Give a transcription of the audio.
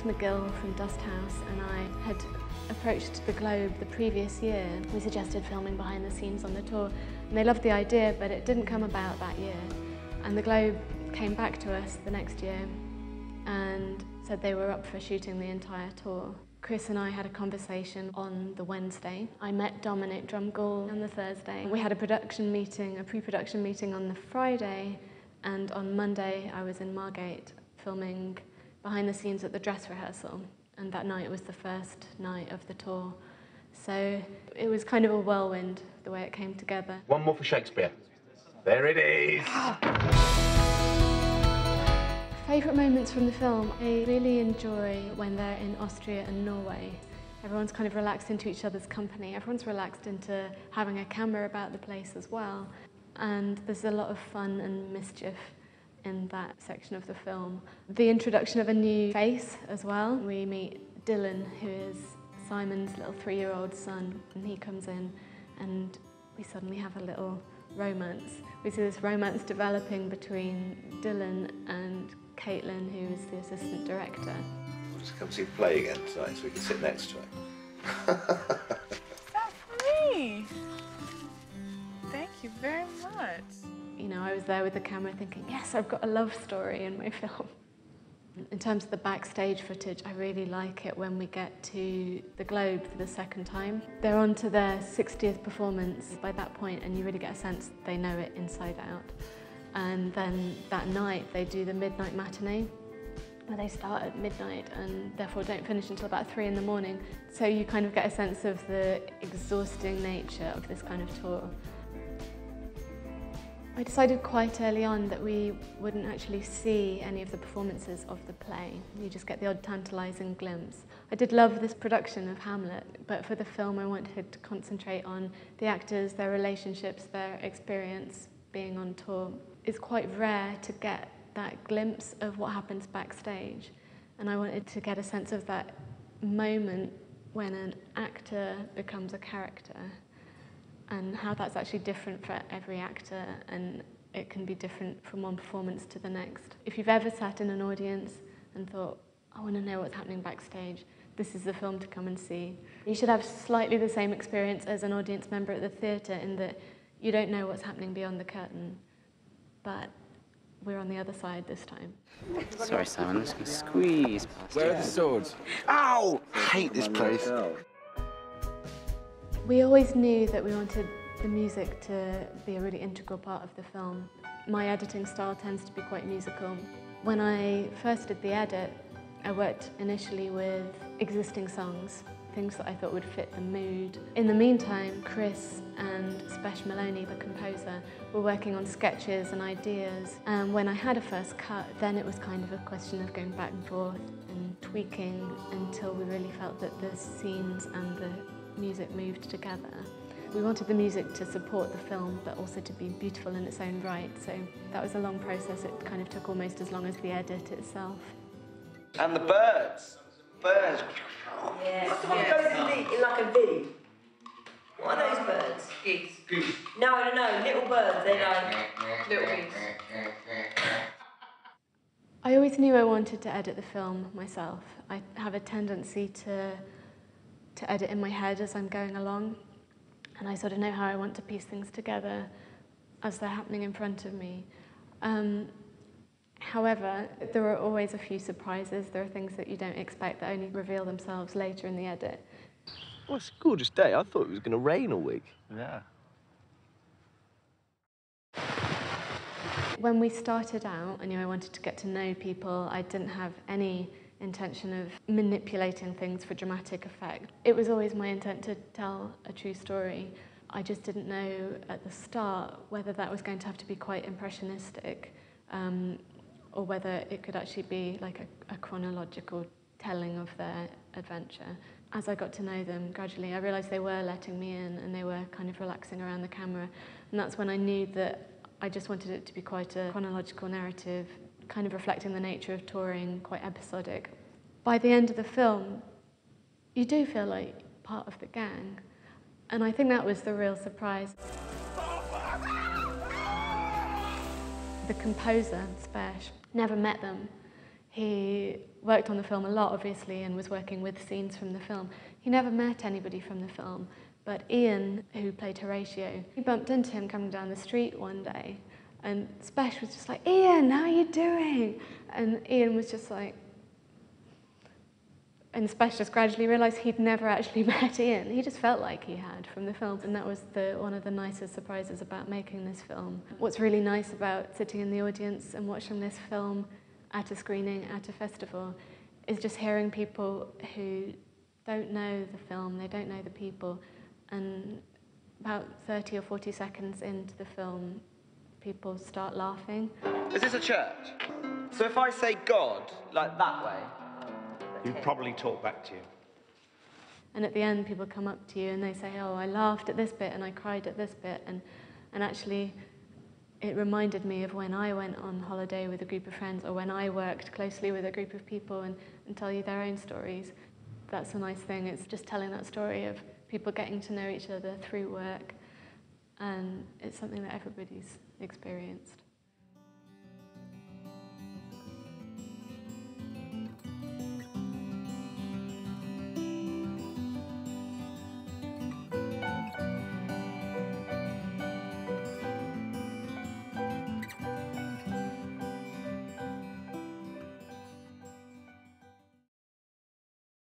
McGill from Dust House and I had approached the Globe the previous year. We suggested filming behind the scenes on the tour, and they loved the idea, but it didn't come about that year. And the Globe came back to us the next year and said they were up for shooting the entire tour. Chris and I had a conversation on the Wednesday. I met Dominic Drumgoole on the Thursday. We had a pre-production meeting on the Friday, and on Monday I was in Margate filming behind the scenes at the dress rehearsal, and that night was the first night of the tour. So it was kind of a whirlwind, the way it came together. One more for Shakespeare. There it is! Favourite moments from the film? I really enjoy when they're in Austria and Norway. Everyone's kind of relaxed into each other's company. Everyone's relaxed into having a camera about the place as well. And there's a lot of fun and mischief in that section of the film. The introduction of a new face as well. We meet Dylan, who is Simon's little 3-year-old son, and he comes in and we suddenly have a little romance. We see this romance developing between Dylan and Caitlin, who is the assistant director. We'll just come see you play again tonight so we can sit next to him. Is that for me? Thank you very much. You know, I was there with the camera thinking, yes, I've got a love story in my film. In terms of the backstage footage, I really like it when we get to the Globe for the second time. They're on to their 60th performance by that point, and you really get a sense they know it inside out. And then that night, they do the midnight matinee, where they start at midnight and therefore don't finish until about 3 in the morning. So you kind of get a sense of the exhausting nature of this kind of tour. I decided quite early on that we wouldn't actually see any of the performances of the play. You just get the odd tantalising glimpse. I did love this production of Hamlet, but for the film I wanted to concentrate on the actors, their relationships, their experience being on tour. It's quite rare to get that glimpse of what happens backstage, and I wanted to get a sense of that moment when an actor becomes a character, and how that's actually different for every actor, and it can be different from one performance to the next. If you've ever sat in an audience and thought, I want to know what's happening backstage, this is the film to come and see. You should have slightly the same experience as an audience member at the theatre, in that you don't know what's happening beyond the curtain, but we're on the other side this time. Sorry, Simon, I'm just going to squeeze past Where are the swords? Ow! I hate this place. We always knew that we wanted the music to be a really integral part of the film. My editing style tends to be quite musical. When I first did the edit, I worked initially with existing songs, things that I thought would fit the mood. In the meantime, Chris and Spesh Maloney, the composer, were working on sketches and ideas. And when I had a first cut, then it was kind of a question of going back and forth and tweaking until we really felt that the scenes and the music moved together. We wanted the music to support the film, but also to be beautiful in its own right. So that was a long process. It kind of took almost as long as the edit itself. And the birds. Birds. Yeah. What's the one that goes in like a V? What are those birds? Geese. Goose. No, little birds. They're like Little geese. I always knew I wanted to edit the film myself. I have a tendency to edit in my head as I'm going along, and I sort of know how I want to piece things together as they're happening in front of me. However, there are always a few surprises. There are things that you don't expect that only reveal themselves later in the edit. Well, it's a gorgeous day. I thought it was going to rain all week. Yeah. When we started out, I knew I wanted to get to know people. I didn't have any intention of manipulating things for dramatic effect. It was always my intent to tell a true story. I just didn't know at the start whether that was going to have to be quite impressionistic, or whether it could actually be like a chronological telling of their adventure. As I got to know them gradually, I realised they were letting me in and they were kind of relaxing around the camera. And that's when I knew that I just wanted it to be quite a chronological narrative, kind of reflecting the nature of touring, quite episodic. By the end of the film, you do feel like part of the gang. And I think that was the real surprise. The composer, Spesh, never met them. He worked on the film a lot, obviously, and was working with scenes from the film. He never met anybody from the film, but Ian, who played Horatio, he bumped into him coming down the street one day, and Spesh was just like, "Ian, how are you doing?" And Ian was just like, and Spesh just gradually realised he'd never actually met Ian. He just felt like he had from the film, and that was one of the nicest surprises about making this film. What's really nice about sitting in the audience and watching this film at a screening, at a festival, is just hearing people who don't know the film, they don't know the people, and about 30 or 40 seconds into the film, people start laughing. Is this a church? So if I say God, like that way, He'd probably talk back to you. And at the end, people come up to you and they say, "Oh, I laughed at this bit and I cried at this bit," and actually, it reminded me of when I went on holiday with a group of friends, or when I worked closely with a group of people and tell you their own stories. That's a nice thing. It's just telling that story of people getting to know each other through work, and it's something that everybody's experienced.